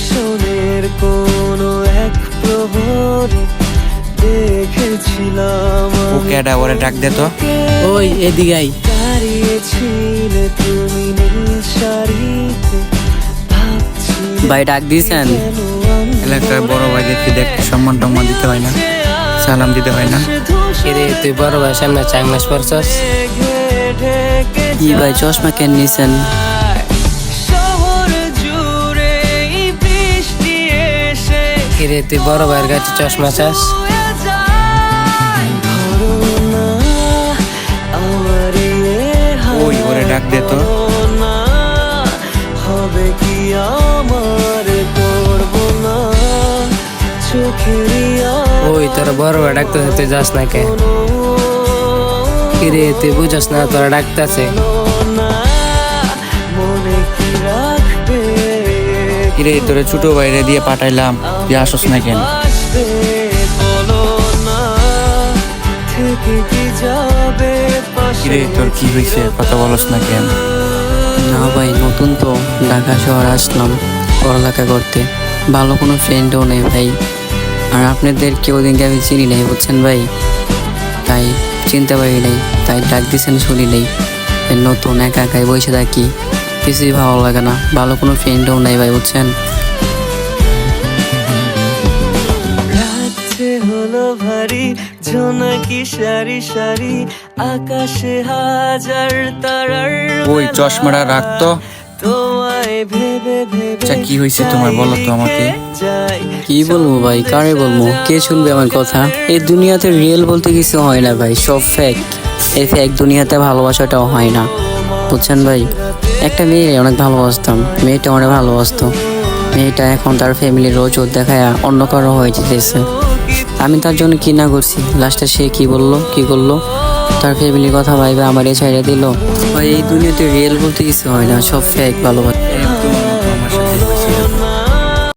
শোনের কোনো এক প্রহরে দেখেছিলাম ওকে এটা ওরে ডাক দে তো। ওই এদিকে আই। দাঁড়িয়েছিলে তুমি নীল শাড়িতে, ভাই ডাক দিয়েছেন? এলাকার বড় ভাইদেরকে দেখতে সম্মান টম্মান দিতে হয় না, সালাম দিতে হয় না? কিরে তুই বড় ভাই সামনে চাংমাস পড়ছস? কি ভাই চশমা কেন নিছেন? শহর জুড়ে বৃষ্টি এসে কিরে তুই বড় ভাইয়ের কাছে চশমা চাস? ওই ওরে ডাক দে তো। হবে কি আমার করব না চোখেরই ওই তোর বড় ভাই ডাকতেছে, তুই যাস না কে? কিরে তুই বুঝস না তোরা ডাকতেছে? মনে কি রাখবে কিরে তোরে ছোট ভাইরে দিয়ে পাঠাইলাম, তুই আসস না কেন? আসবে বলো না থেকে কি যাবে পাশে কিরে তোর কি হয়েছে, কথা বলস না কেন? না ভাই, নতুন তো ঢাকা শহর আসলাম পড়ালেখা করতে, ভালো কোনো ফ্রেন্ডও নেই ভাই। আর আপনাদের কেউ দিনকে আমি চিনি নাই বুঝছেন ভাই, তাই চিনতে পারি নাই, তাই ডাক দিয়েছেন শুনি নাই। নতুন একা একাই বসে থাকি, কিছুই ভালো লাগে না, ভালো কোনো ফ্রেন্ডও নাই ভাই বুঝছেন। রাত্রে হলো ভারী জোনাকি সারি সারি আকাশে হাজার তারার ওই চশমাটা রাখতো। তোমায় ভেবে ভেবে আচ্ছা কি হয়েছে তোমার বলো তো আমাকে। যাই কি বলবো ভাই, কারে বলবো, কে শুনবে আমার কথা? এই দুনিয়াতে রিয়েল বলতে কিছু হয় না ভাই, সব ফেক। এই ফেক দুনিয়াতে ভালোবাসাটাও হয় না বুঝছেন ভাই। একটা মেয়ে অনেক ভালোবাসতাম, মেয়েটা অনেক ভালোবাসতো, মেয়েটা এখন তার ফ্যামিলির রোজ দেখায় অন্য কারো হয়ে যেতেছে। আমি তার জন্য কি না করছি, লাস্টে সে কি বললো কি করলো, তার ফ্যামিলির কথা ভাইবে আমার এই ছাইড়া দিল। ভাই এই দুনিয়াতে রিয়েল বলতে কিছু হয় না, সব ফেক ভালোবাসা।